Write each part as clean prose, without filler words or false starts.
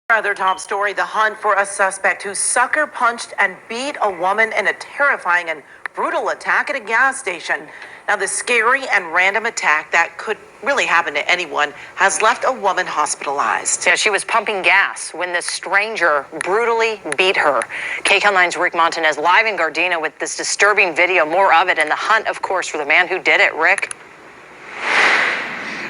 Other top story, the hunt for a suspect who sucker punched and beat a woman in a terrifying and brutal attack at a gas station. Now, the scary and random attack that could really happen to anyone has left a woman hospitalized. Yeah, she was pumping gas when this stranger brutally beat her. KCAL 9's Rick Montanez live in Gardena with this disturbing video. More of it, and the hunt, of course, for the man who did it. Rick?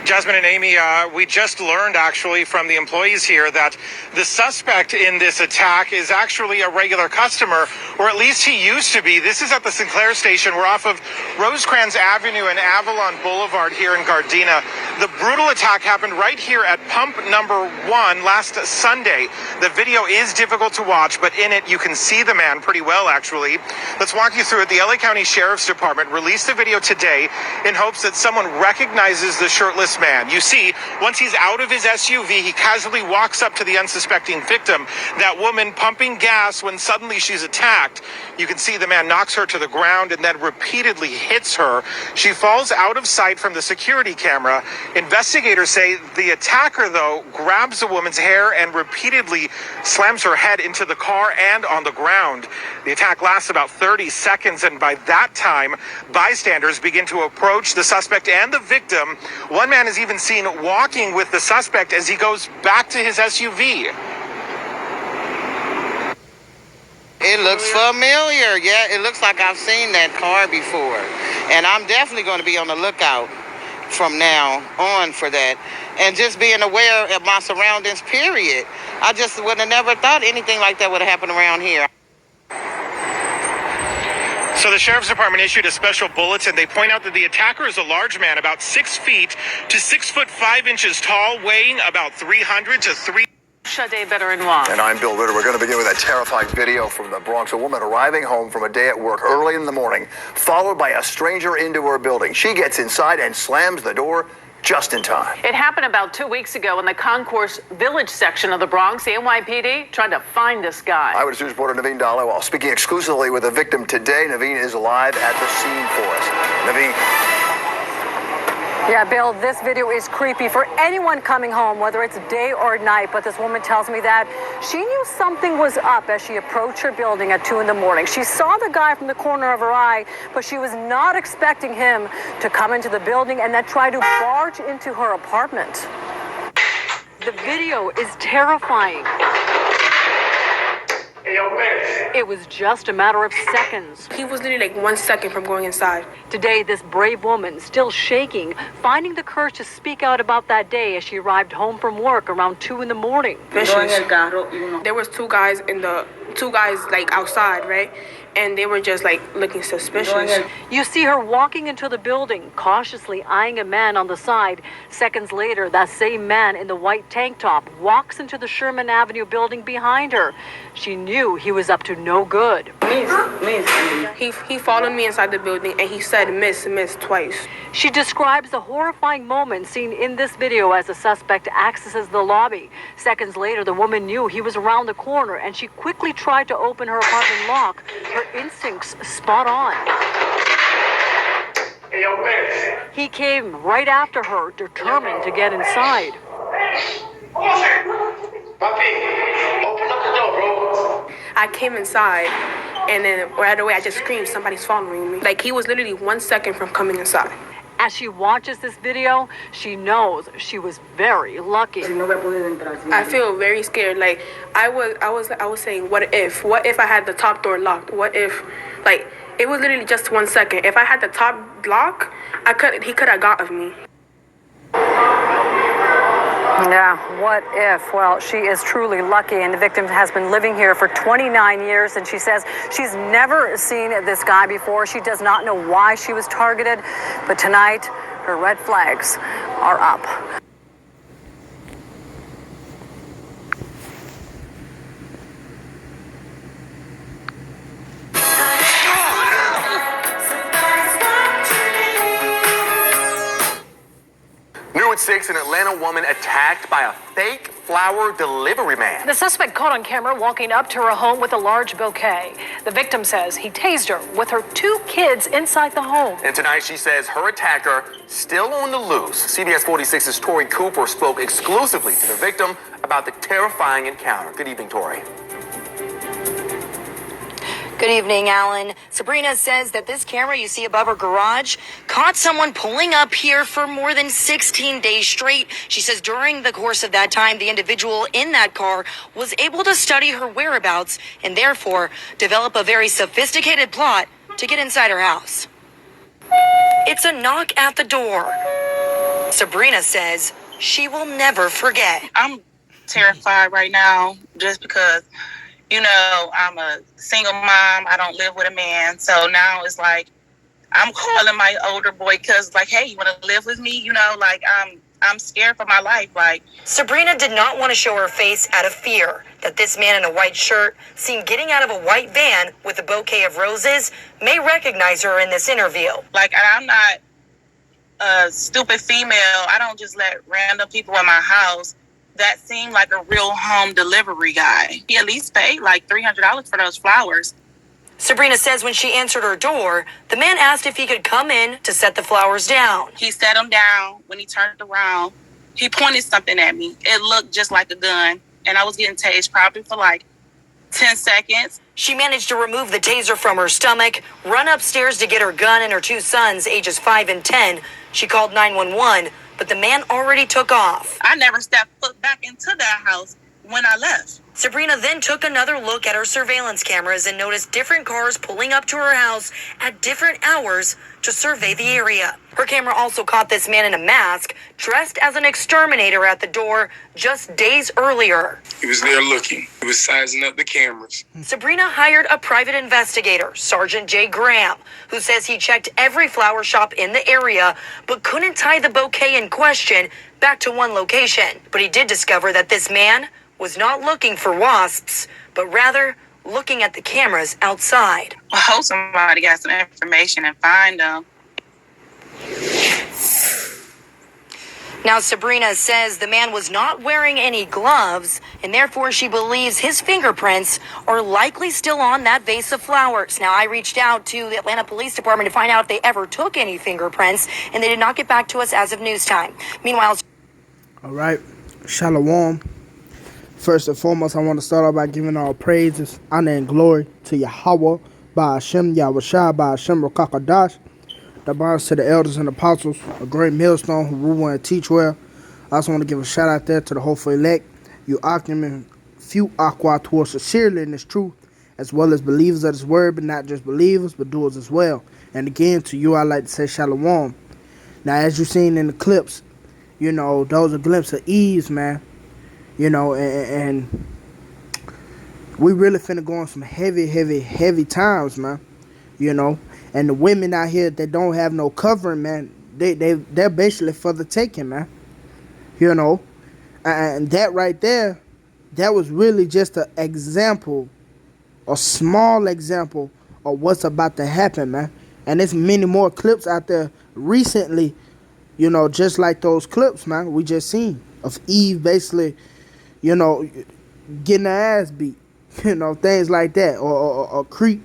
Jasmine and Amy, we just learned actually from the employees here that the suspect in this attack is actually a regular customer, or at least he used to be. This is at the Sinclair station. We're off of Rosecrans Avenue and Avalon Boulevard here in Gardena. The brutal attack happened right here at pump number 1 last Sunday. The video is difficult to watch, but in it you can see the man pretty well, actually. Let's walk you through it. The LA County Sheriff's Department released the video today in hopes that someone recognizes the shirtless man. You see, once he's out of his SUV, he casually walks up to the unsuspecting victim, that woman pumping gas, when suddenly she's attacked. You can see the man knocks her to the ground and then repeatedly hits her. She falls out of sight from the security camera. Investigators say the attacker, though, grabs the woman's hair and repeatedly slams her head into the car and on the ground. The attack lasts about 30 seconds, and by that time, bystanders begin to approach the suspect and the victim. One man is even seen walking with the suspect as he goes back to his SUV. It looks familiar. Yeah, it looks like I've seen that car before. And I'm definitely going to be on the lookout from now on for that. And just being aware of my surroundings, period. I just would have never thought anything like that would have happened around here. So the Sheriff's Department issued a special bulletin. They point out that the attacker is a large man, about 6 feet to 6 foot 5 inches tall, weighing about 300 to 3. And I'm Bill Ritter. We're going to begin with a terrifying video from the Bronx. A woman arriving home from a day at work early in the morning, followed by a stranger into her building. She gets inside and slams the door just in time. It happened about 2 weeks ago in the Concourse Village section of the Bronx. The NYPD tried to find this guy. Eyewitness News reporter Naveen Dhaliwal speaking exclusively with the victim today. Naveen is live at the scene for us. Naveen. Yeah, Bill, this video is creepy for anyone coming home, whether it's day or night. But this woman tells me that she knew something was up as she approached her building at 2 in the morning. She saw the guy from the corner of her eye, but she was not expecting him to come into the building and then try to barge into her apartment. The video is terrifying. It was just a matter of seconds. He was literally like 1 second from going inside. Today, this brave woman, still shaking, finding the courage to speak out about that day as she arrived home from work around 2 in the morning. There was two guys like outside, right? And they were just like looking suspicious. You see her walking into the building, cautiously eyeing a man on the side. Seconds later, that same man in the white tank top walks into the Sherman Avenue building behind her. She knew he was up to no good. He followed me inside the building and he said miss twice. She describes the horrifying moment seen in this video as the suspect accesses the lobby. Seconds later, the woman knew he was around the corner and she quickly tried to open her apartment lock. Her instincts spot on. He came right after her, determined to get inside. I came inside and then right away I just screamed, somebody's following me. Like he was literally 1 second from coming inside. As she watches this video, she knows she was very lucky. I feel very scared. Like I was saying, what if I had the top door locked? What if, like, it was literally just 1 second. If I had the top lock, he could have got of me. Yeah, what if? Well, she is truly lucky, and the victim has been living here for 29 years, and she says she's never seen this guy before. She does not know why she was targeted, but tonight, her red flags are up. New at 6. 46, an Atlanta woman attacked by a fake flower delivery man. The suspect caught on camera walking up to her home with a large bouquet. The victim says he tased her with her 2 kids inside the home. And tonight she says her attacker still on the loose. CBS 46's Tori Cooper spoke exclusively to the victim about the terrifying encounter. Good evening, Tori. Good evening, Alan. Sabrina says that this camera you see above her garage caught someone pulling up here for more than 16 days straight. She says during the course of that time, the individual in that car was able to study her whereabouts and therefore develop a very sophisticated plot to get inside her house. It's a knock at the door. Sabrina says she will never forget. I'm terrified right now just because, you know, I'm a single mom. I don't live with a man. So now it's like I'm calling my older boy because, like, hey, you want to live with me? You know, like I'm scared for my life. Like, Sabrina did not want to show her face out of fear that this man in a white shirt, seen getting out of a white van with a bouquet of roses, may recognize her in this interview. Like, I'm not a stupid female. I don't just let random people in my house. That seemed like a real home delivery guy. He at least paid like $300 for those flowers. Sabrina says when she answered her door, the man asked if he could come in to set the flowers down. He set them down. When he turned around, he pointed something at me. It looked just like a gun. And I was getting tased probably for like 10 seconds. She managed to remove the taser from her stomach, run upstairs to get her gun and her 2 sons, ages 5 and 10. She called 911, but the man already took off. I never stepped foot back into that house when I left. Sabrina then took another look at her surveillance cameras and noticed different cars pulling up to her house at different hours to survey the area. Her camera also caught this man in a mask, dressed as an exterminator at the door just days earlier. He was there looking. He was sizing up the cameras. Sabrina hired a private investigator, Sergeant Jay Graham, who says he checked every flower shop in the area, but couldn't tie the bouquet in question back to one location. But he did discover that this man was not looking for wasps, but rather looking at the cameras outside. I hope somebody got some information and find them. Now, Sabrina says the man was not wearing any gloves, and therefore she believes his fingerprints are likely still on that vase of flowers. Now, I reached out to the Atlanta Police Department to find out if they ever took any fingerprints, and they did not get back to us as of news time. Meanwhile... All right, Shalom. First and foremost, I want to start off by giving all praises, honor, and glory to YAHAWAH, BAHASHAM, YAHAWASHI, BAHASHAM, QADASH. The bonds to the elders and apostles, a great millstone who rule well and teach well. I also want to give a shout out there to the hopeful elect. You Akim few aqua towards sincerely in this truth, as well as believers of this word, but not just believers, but doers as well. And again, to you, I like to say shalom. Now, as you've seen in the clips, you know, those are glimpses of ease, man. You know, and we really finna go on some heavy times, man. You know, and the women out here that don't have no covering, man, they're basically for the taking, man. You know, and that right there, that was really just an example, a small example of what's about to happen, man. And there's many more clips out there recently, you know, just like those clips, man, we just seen of Eve basically, you know, getting her ass beat, you know, things like that, or a creep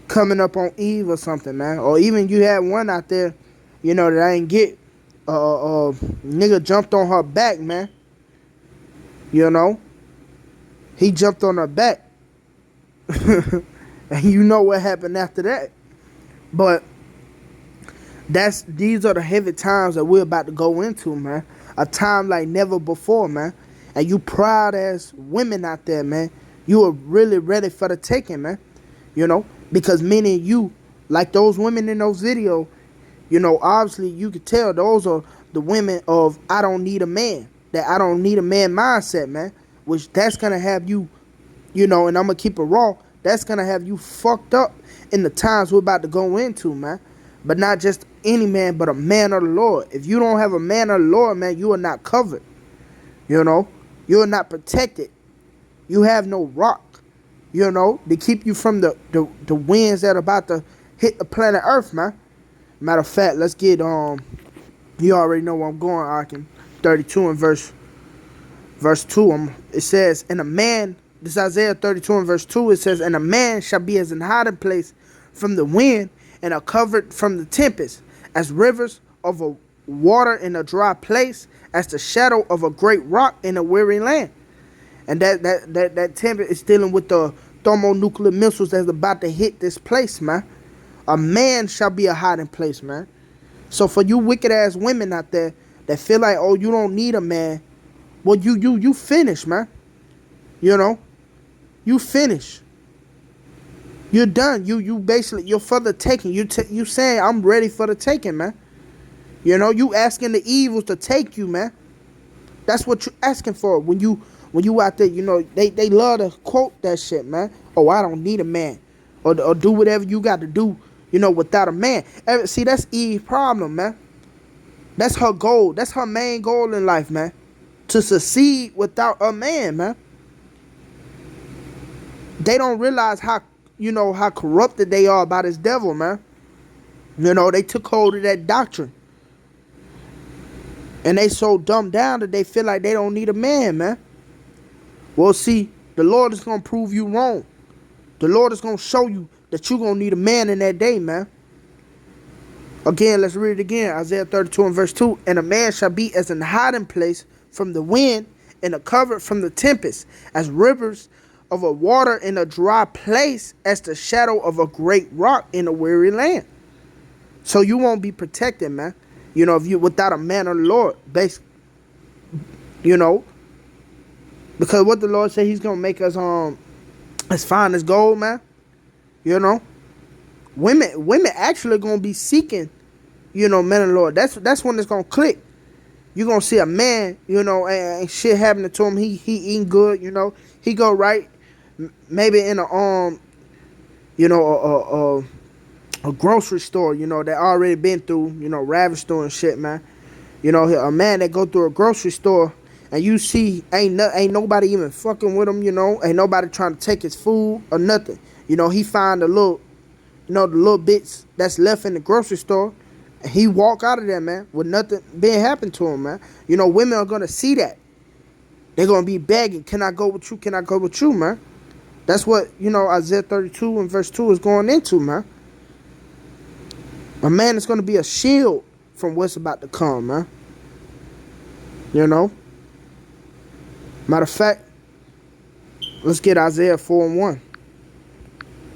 coming up on Eve or something, man. Or even you had one out there, you know, that I didn't get, nigga jumped on her back, man. You know, he jumped on her back, and you know what happened after that. But these are the heavy times that we're about to go into, man. A time like never before, man. And you proud as women out there, man. You are really ready for the taking, man. You know, because many of you, like those women in those videos, you know, obviously you could tell those are the women of I don't need a man. That I don't need a man mindset, man. Which that's going to have you, you know, and I'm going to keep it raw. That's going to have you fucked up in the times we're about to go into, man. But not just any man, but a man of the Lord. If you don't have a man of the Lord, man, you are not covered. You know, you are not protected. You have no rock, you know, to keep you from the winds that are about to hit the planet Earth, man. Matter of fact, let's get, you already know where I'm going, Arkin. 32 and verse 2. It says, and a man, this is Isaiah 32 and verse 2, it says, and a man shall be as an hiding place from the wind, and a covert from the tempest, as rivers of a water in a dry place, as the shadow of a great rock in a weary land. And that tempest is dealing with the thermonuclear missiles that's about to hit this place, man. A man shall be a hiding place, man. So for you wicked ass women out there that feel like, oh, you don't need a man, well, you finish, man. You know, you finish. You're done. You basically, you're for the taking. You saying, I'm ready for the taking, man. You know, you asking the evils to take you, man. That's what you're asking for when you out there. You know, they love to quote that shit, man. Oh, I don't need a man, or do whatever you got to do, you know, without a man. See, that's Eve's problem, man. That's her goal. That's her main goal in life, man. To succeed without a man, man. They don't realize how, you know, how corrupted they are by this devil, man. You know, they took hold of that doctrine. And they so dumbed down that they feel like they don't need a man, man. Well, see, the Lord is going to prove you wrong. The Lord is going to show you that you're going to need a man in that day, man. Again, let's read it again. Isaiah 32 and verse 2. And a man shall be as an hiding place from the wind, and a covert from the tempest, as rivers of a water in a dry place, as the shadow of a great rock in a weary land. So you won't be protected, man. You know, if you without a man of the Lord, basically, you know, because what the Lord said, He's gonna make us as fine as gold, man. You know, women actually gonna be seeking, you know, men of the Lord. That's when it's gonna click. You're gonna see a man, you know, and shit happening to him. He eating good, you know. He go right, maybe in a you know, a grocery store, you know, that already been through, you know, ravish through and shit, man. You know, a man that go through a grocery store and you see ain't nobody even fucking with him, you know, ain't nobody trying to take his food or nothing. You know, he find the little bits that's left in the grocery store, and he walk out of there, man, with nothing being happened to him, man. You know, women are gonna see that. They're gonna be begging, can I go with you? Can I go with you, man? That's what, you know, Isaiah 32 and verse 2 is going into, man. A man is going to be a shield from what's about to come, man. You know? Matter of fact, let's get Isaiah 4 and 1.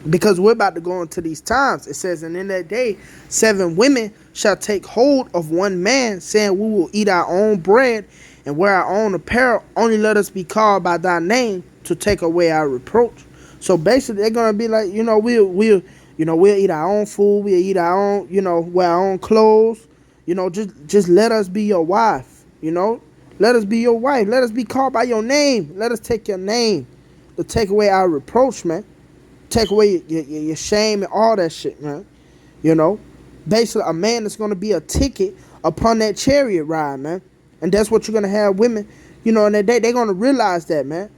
Because we're about to go into these times. It says, and in that day, 7 women shall take hold of one man, saying, we will eat our own bread and wear our own apparel. Only let us be called by thy name to take away our reproach. So basically, they're going to be like, you know, we'll eat our own food. We'll eat our own, you know, wear our own clothes. You know, just let us be your wife, you know. Let us be your wife. Let us be called by your name. Let us take your name to take away our reproach, man. Take away your shame and all that shit, man. You know, basically, a man is going to be a ticket upon that chariot ride, man. And that's what you're going to have women, you know, in that day. They're going to realize that, man.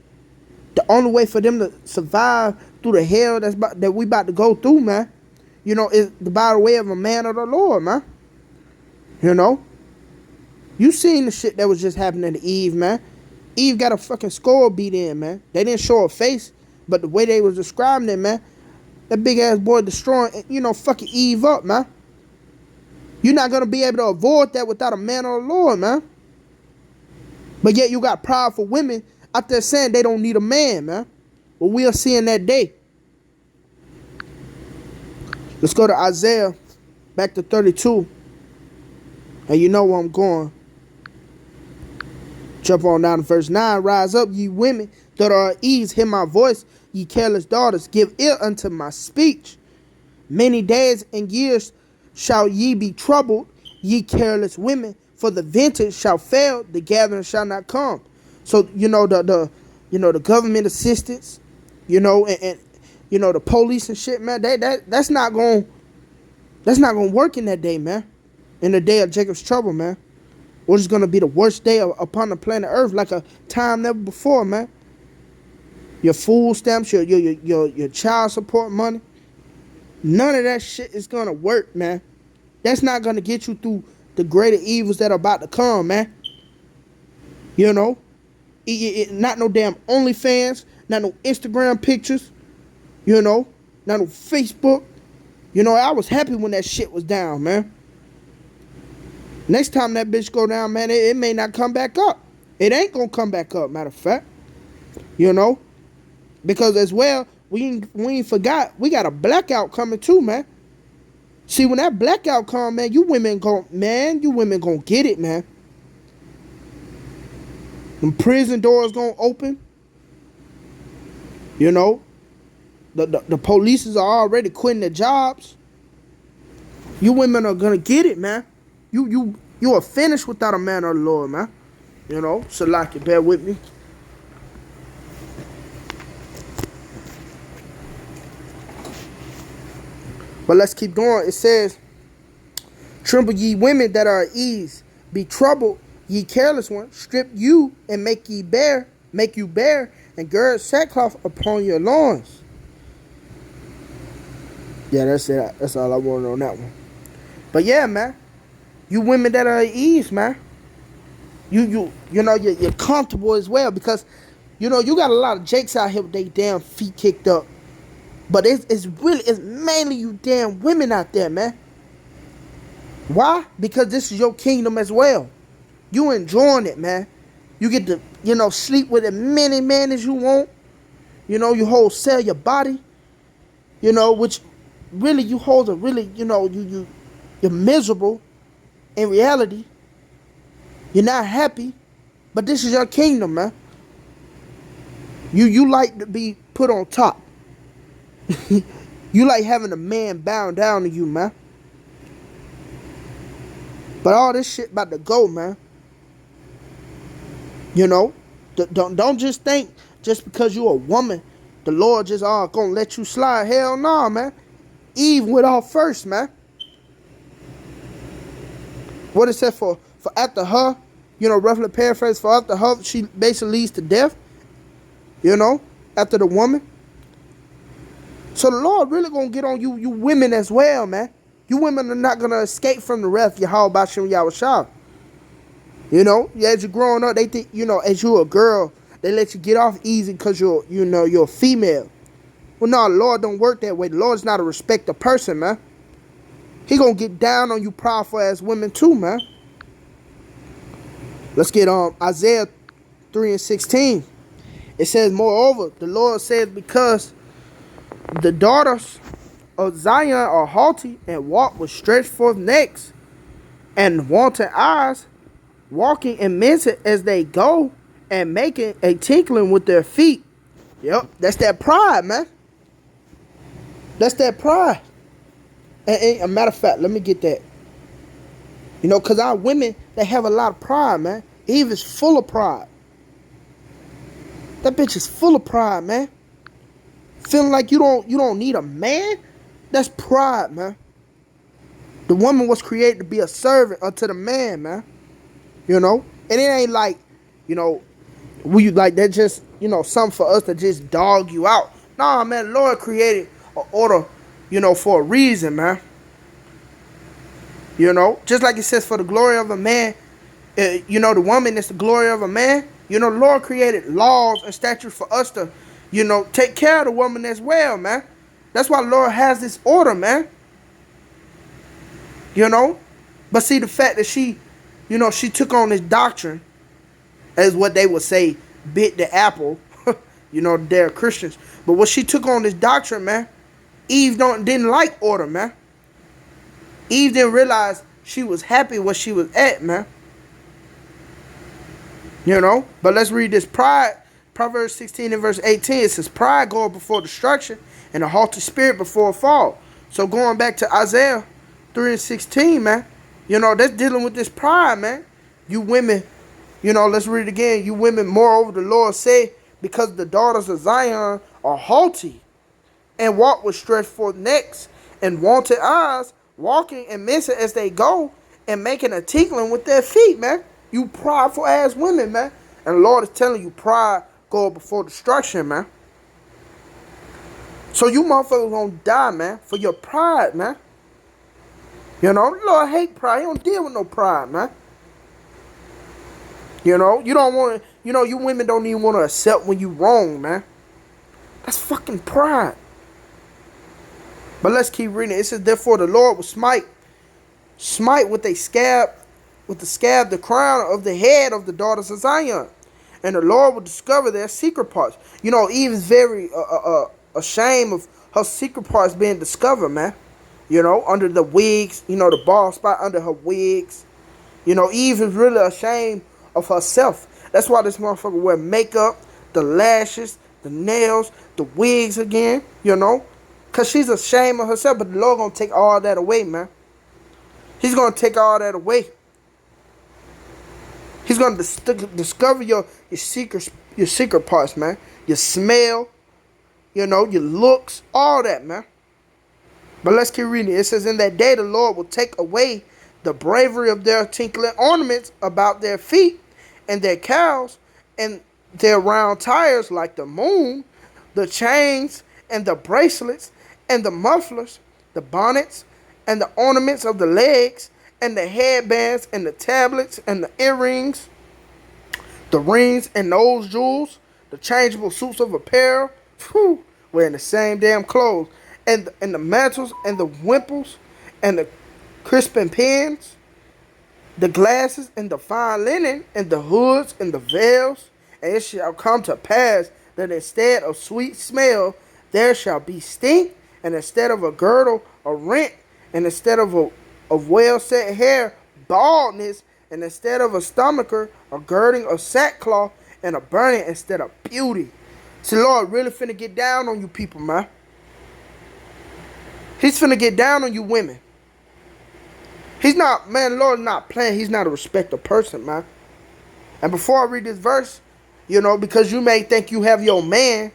The only way for them to survive through the hell that we about to go through, man, you know, is by the way of a man of the Lord, man. You know, you seen the shit that was just happening to Eve, man. Eve got a fucking skull beat in, man. They didn't show her face, but the way they was describing it, man, that big ass boy destroying, you know, fucking Eve up, man. You're not gonna be able to avoid that without a man of the Lord, man. But yet you got powerful women out there saying they don't need a man, man. Well, we'll see in that day. Let's go to Isaiah, back to 32. And you know where I'm going. Jump on down to verse 9. Rise up, ye women that are at ease, hear my voice, ye careless daughters, give ear unto my speech. Many days and years shall ye be troubled, ye careless women, for the vintage shall fail, the gathering shall not come. So, you know, the government assistance, you know, and you know, the police and shit, man, that's not gonna work in that day, man. In the day of Jacob's trouble, man. Which is gonna be the worst day upon the planet Earth, like a time never before, man. Your food stamps, your child support money, none of that shit is gonna work, man. That's not gonna get you through the greater evils that are about to come, man. You know, not no damn OnlyFans, not no Instagram pictures. You know, not no Facebook. You know, I was happy when that shit was down, man. Next time that bitch go down, man, it may not come back up. It ain't gonna come back up, matter of fact. You know? Because as well, we ain't forgot, we got a blackout coming too, man. See, when that blackout come, man, you women gonna get it, man. Them prison doors gonna open. You know? The police are already quitting their jobs. You women are gonna get it, man. You are finished without a man of the Lord, man. You know, Salaki, bear with me. But let's keep going. It says, tremble ye women that are at ease. Be troubled, ye careless ones. Strip you and make you bare, and gird sackcloth upon your loins. Yeah, that's it. That's all I wanted on that one. But yeah, man. You women that are at ease, man. You know, you're comfortable as well because, you know, you got a lot of jakes out here with their damn feet kicked up. But it's mainly you damn women out there, man. Why? Because this is your kingdom as well. You enjoying it, man. You get to, you know, sleep with as many men as you want. You know, you wholesale your body. You know, which really you hold a really, you know, you're miserable in reality. You're not happy. But this is your kingdom, man. You like to be put on top. You like having a man bound down to you, man. But all this shit about to go, man. You know, don't just think just because you're a woman, the Lord just gonna let you slide. Hell no, man. Eve went off first, man. What it said for after her, you know, roughly paraphrase, for after her, she basically leads to death. You know, after the woman. So the Lord really gonna get on you women as well, man. You women are not gonna escape from the wrath of BAHASHAM YAHAWASHI. You know, as you're growing up, they think, you know, as you're a girl, they let you get off easy because you're a female. Well, no, the Lord don't work that way. The Lord's not a respecter person, man. He gonna get down on you powerful ass women too, man. Let's get Isaiah 3:16. It says, moreover, the Lord says, because the daughters of Zion are haughty and walk with stretched forth necks and wanton eyes, walking in midst as they go and making a tinkling with their feet. Yep, that's that pride, man. That's that pride. And a matter of fact, let me get that. You know, because our women, they have a lot of pride, man. Eve is full of pride. That bitch is full of pride, man. Feeling like you don't need a man? That's pride, man. The woman was created to be a servant unto the man, man. You know? And it ain't like, you know, we like that just, you know, something for us to just dog you out. Nah, man, the Lord created an order, you know, for a reason, man. You know? Just like it says for the glory of a man, you know, the woman is the glory of a man. You know, the Lord created laws and statutes for us to, you know, take care of the woman as well, man. That's why the Lord has this order, man. You know? But see, the fact that she, you know, she took on this doctrine, as what they would say, bit the apple. You know, they're Christians. But when she took on this doctrine, man, Eve didn't like order, man. Eve didn't realize she was happy where she was at, man. You know? But let's read this. Pride, Proverbs 16 and verse 18. It says, pride goeth before destruction, and a haughty spirit before a fall. So going back to Isaiah 3:16, man. You know, that's dealing with this pride, man. You women, you know, let's read it again. You women, moreover, the Lord said, because the daughters of Zion are haughty, and walk with stretched forth necks, and wanted eyes, walking and missing as they go, and making a tinkling with their feet, man. You prideful ass women, man. And the Lord is telling you, pride go before destruction, man. So you motherfuckers gonna die, man, for your pride, man. You know, the Lord hate pride. He don't deal with no pride, man. You know, you don't want to, you know, you women don't even want to accept when you wrong, man. That's fucking pride. But let's keep reading. It says, therefore the Lord will smite with the scab the crown of the head of the daughters of Zion. And the Lord will discover their secret parts. You know, Eve is very ashamed of her secret parts being discovered, man. You know, under the wigs, you know, the bald spot under her wigs. You know, Eve is really ashamed of herself. That's why this motherfucker wear makeup, the lashes, the nails, the wigs again, you know. Because she's ashamed of herself, but the Lord going to take all that away, man. He's going to take all that away. He's going to discover your secret parts, man. Your smell, you know, your looks, all that, man. But let's keep reading. It says, in that day the Lord will take away the bravery of their tinkling ornaments about their feet and their cows and their round tires like the moon, the chains and the bracelets and the mufflers, the bonnets and the ornaments of the legs and the headbands and the tablets and the earrings, the rings and those jewels, the changeable suits of apparel, wearing the same damn clothes, and the mantles and the wimples and the crisping pins, the glasses and the fine linen and the hoods and the veils. And it shall come to pass that instead of sweet smell there shall be stink, and instead of a girdle a rent, and instead of a well set hair baldness, and instead of a stomacher a girding of sackcloth, and a burning instead of beauty. See, Lord really finna get down on you people, man. He's finna get down on you women. He's not, man, Lord not playing. He's not a respected person, man. And before I read this verse, you know, because you may think you have your man,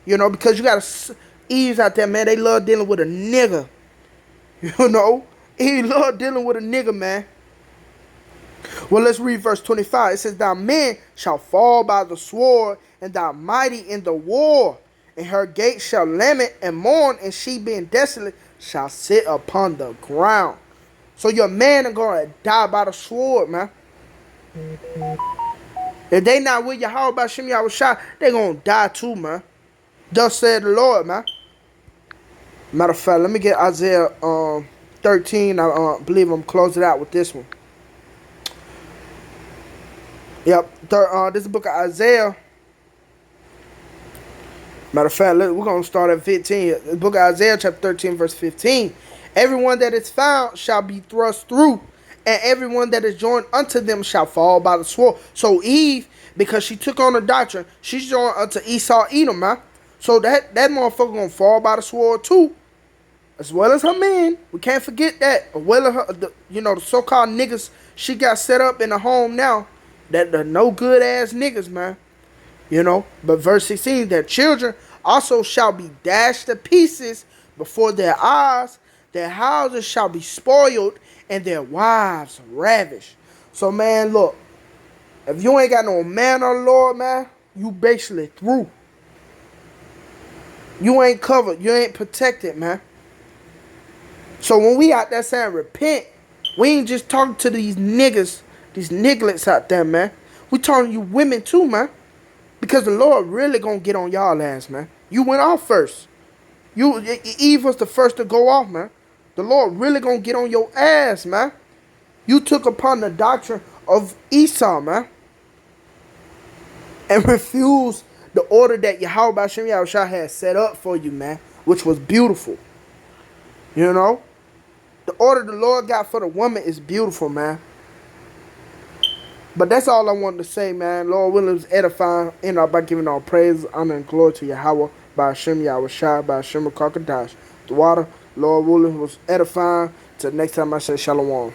you know, because you got Eves out there, man. They love dealing with a nigga. You know, he love dealing with a nigga, man. Well, let's read verse 25. It says, thy men shall fall by the sword, and thy mighty in the war. And her gates shall lament and mourn, and she being desolate shall sit upon the ground. So your man are going to die by the sword, man. If they not with Yahawah BAHASHAM YAHAWASHI, they going to die too, man. Thus said the Lord, man. Matter of fact, let me get Isaiah 13. I believe I'm closing it out with this one. Yep, this is the book of Isaiah. Matter of fact, we're going to start at 15. The book of Isaiah, chapter 13, verse 15. Everyone that is found shall be thrust through, and everyone that is joined unto them shall fall by the sword. So Eve, because she took on the doctrine, she's joined unto Esau, Edom, man. So that motherfucker going to fall by the sword too, as well as her man. We can't forget that. As well as her, the so-called niggas she got set up in the home now, that the no good ass niggas, man. You know, but verse 16, their children also shall be dashed to pieces before their eyes. Their houses shall be spoiled, and their wives ravished. So, man, look, if you ain't got no man of the Lord, man, you basically through. You ain't covered. You ain't protected, man. So when we out there saying repent, we ain't just talking to these niggas, these nigglets out there, man. We talking to you women too, man. Because the Lord really gonna get on y'all ass, man. You went off first. Eve was the first to go off, man. The Lord really gonna get on your ass, man. You took upon the doctrine of Esau, man. And refused the order that Yahawah BAHASHAM YAHAWASHI had set up for you, man. Which was beautiful. You know? The order the Lord got for the woman is beautiful, man. But that's all I wanted to say, man. Lord willing, was edifying. And by giving all praise, honor, and glory to Yahawah BAHASHAM YAHAWASHI, BAHASHAM QADASH. The water, Lord willing, was edifying. Till next time I say shalom.